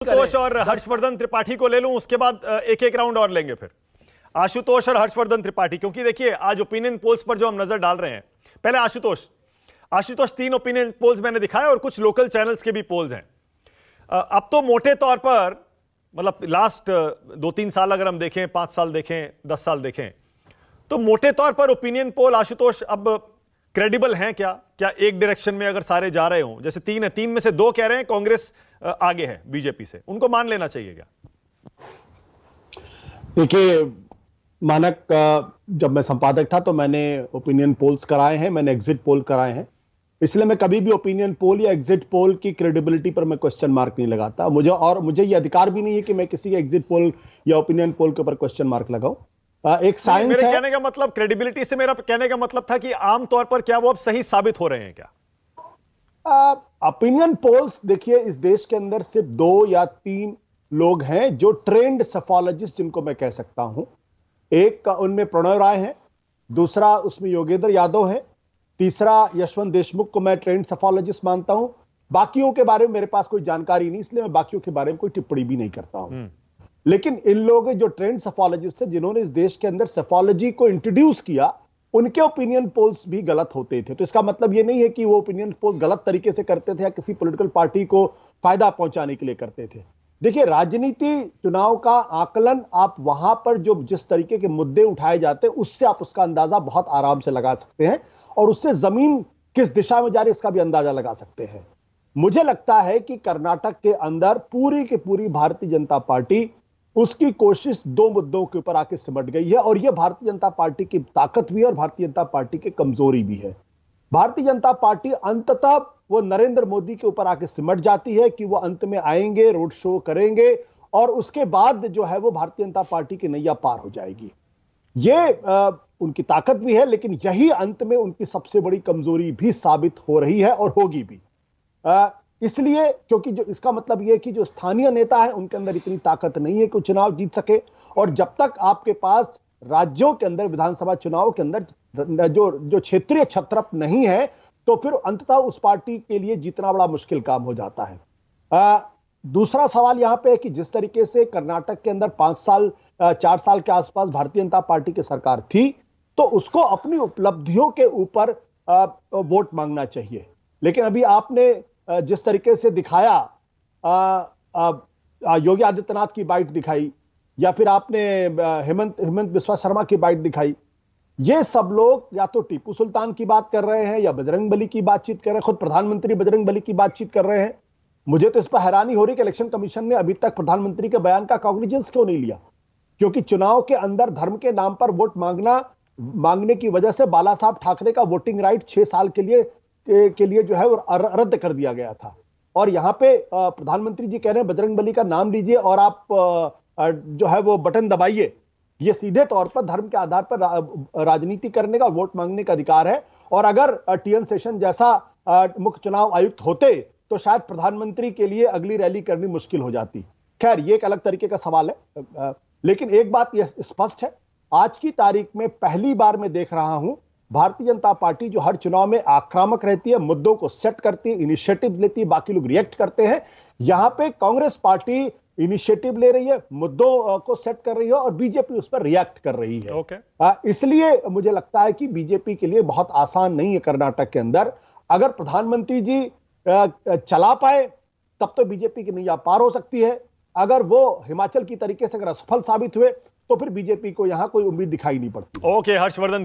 आशुतोष और हर्षवर्धन त्रिपाठी को ले लूं, उसके बाद एक एक राउंड और लेंगे फिर। आशुतोष और हर्षवर्धन त्रिपाठी, क्योंकि देखिए आज ओपिनियन पोल्स पर जो हम नजर डाल रहे हैं, पहले आशुतोष 3 ओपिनियन पोल्स मैंने दिखाए और कुछ लोकल चैनल्स के भी पोल्स हैं। अब तो मोटे तौर पर मतलब लास्ट 2-3 साल अगर हम देखें, 5 साल देखें, 10 साल देखें, तो मोटे तौर पर ओपिनियन पोल आशुतोष अब क्रेडिबल हैं क्या? क्या एक डायरेक्शन में अगर सारे जा रहे हों, जैसे 3 है, 3 में से 2 कह रहे हैं कांग्रेस आगे है बीजेपी से, उनको मान लेना चाहिए क्या? देखिए मानक, जब मैं संपादक था तो मैंने ओपिनियन पोल्स कराए हैं, मैंने एग्जिट पोल कराए हैं, इसलिए मैं कभी भी ओपिनियन पोल या एग्जिट पोल की क्रेडिबिलिटी पर मैं क्वेश्चन मार्क नहीं लगाता। मुझे ये अधिकार भी नहीं है कि मैं किसी एग्जिट पोल या ओपिनियन पोल के ऊपर क्वेश्चन मार्क लगाऊं। एक साइंस मेरे है। कहने का मतलब, क्रेडिबिलिटी से मेरा कहने का मतलब था कि आमतौर पर क्या वो अब सही साबित हो रहे हैं क्या? ओपिनियन पोल्स, देखिए इस देश के अंदर सिर्फ 2 या 3 लोग हैं जो ट्रेंड सेफोलॉजिस्ट जिनको मैं कह सकता हूं। एक उनमें प्रणव राय है, दूसरा उसमें योगेंद्र यादव है, तीसरा यशवंत देशमुख को मैं ट्रेंड सेफोलॉजिस्ट मानता हूं। बाकियों के बारे में मेरे पास कोई जानकारी नहीं, इसलिए मैं बाकियों के बारे में कोई टिप्पणी भी नहीं करता हूं। लेकिन इन लोग जो ट्रेंड सेफोलॉजिस्ट है, जिन्होंने इस देश के अंदर सेफोलॉजी को इंट्रोड्यूस किया, उनके ओपिनियन पोल्स भी गलत होते थे। तो इसका मतलब यह नहीं है कि वो ओपिनियन पोल गलत तरीके से करते थे या किसी पॉलिटिकल पार्टी को फायदा पहुंचाने के लिए करते थे। देखिए राजनीति चुनाव का आकलन आप वहां पर जो जिस तरीके के मुद्दे उठाए जाते हैं उससे आप उसका अंदाजा बहुत आराम से लगा सकते हैं, और उससे जमीन किस दिशा में जा रही है इसका भी अंदाजा लगा सकते हैं। मुझे लगता है कि कर्नाटक के अंदर पूरी की पूरी भारतीय जनता पार्टी, उसकी कोशिश 2 मुद्दों के ऊपर आके सिमट गई है, और यह भारतीय जनता पार्टी की ताकत भी है और भारतीय जनता पार्टी की कमजोरी भी है। भारतीय जनता पार्टी अंततः वो नरेंद्र मोदी के ऊपर आके सिमट जाती है कि वो अंत में आएंगे, रोड शो करेंगे, और उसके बाद जो है वो भारतीय जनता पार्टी की नैया पार हो जाएगी। ये उनकी ताकत भी है, लेकिन यही अंत में उनकी सबसे बड़ी कमजोरी भी साबित हो रही है और होगी भी। इसलिए क्योंकि जो इसका मतलब यह है कि जो स्थानीय नेता है उनके अंदर इतनी ताकत नहीं है कि चुनाव जीत सके, और जब तक आपके पास राज्यों के अंदर विधानसभा चुनाव के अंदर जो क्षेत्रीय छत्रप नहीं है, तो फिर अंततः उस पार्टी के लिए जीतना बड़ा मुश्किल काम हो जाता है। दूसरा सवाल यहां पे है कि जिस तरीके से कर्नाटक के अंदर 4 साल के आसपास भारतीय जनता पार्टी की सरकार थी, तो उसको अपनी उपलब्धियों के ऊपर वोट मांगना चाहिए। लेकिन अभी आपने जिस तरीके से दिखाया, योगी आदित्यनाथ की बाइट दिखाई, या फिर आपने हेमंत बिस्वा शर्मा की बाइट दिखाई, ये सब लोग या तो टीपू सुल्तान की बात कर रहे हैं या बजरंगबली की बातचीत कर रहे हैं, खुद प्रधानमंत्री बजरंगबली की बातचीत कर रहे हैं। मुझे तो इस पर हैरानी हो रही कि इलेक्शन कमीशन ने अभी तक प्रधानमंत्री के बयान का कॉग्निजेंस क्यों नहीं लिया, क्योंकि चुनाव के अंदर धर्म के नाम पर वोट मांगने की वजह से बाला साहब ठाकरे का वोटिंग राइट 6 साल के लिए जो है वो रद्द कर दिया गया था। और यहां पे प्रधानमंत्री जी कह रहे हैं बजरंगबली का नाम लीजिए और आप जो है वो बटन दबाइए। ये सीधे तौर पर धर्म के आधार पर राजनीति करने का, वोट मांगने का अधिकार है। और अगर टीएन शेषन जैसा मुख्य चुनाव आयुक्त होते तो शायद प्रधानमंत्री के लिए अगली रैली करनी मुश्किल हो जाती। खैर ये एक अलग तरीके का सवाल है, लेकिन एक बात यह स्पष्ट है, आज की तारीख में पहली बार मैं देख रहा हूं भारतीय जनता पार्टी जो हर चुनाव में आक्रामक रहती है, मुद्दों को सेट करती है, इनिशिएटिव लेती है, बाकी लोग रिएक्ट करते हैं। यहां पे कांग्रेस पार्टी इनिशिएटिव ले रही है, मुद्दों को सेट कर रही है, और बीजेपी उस पर रिएक्ट कर रही है। इसलिए मुझे लगता है कि बीजेपी के लिए बहुत आसान नहीं है कर्नाटक के अंदर। अगर प्रधानमंत्री जी चला पाए तब तो बीजेपी की नैया पार हो सकती है। अगर वो हिमाचल की तरीके से अगर असफल साबित हुए तो फिर बीजेपी को यहां कोई उम्मीद दिखाई नहीं पड़ती। ओके हर्षवर्धन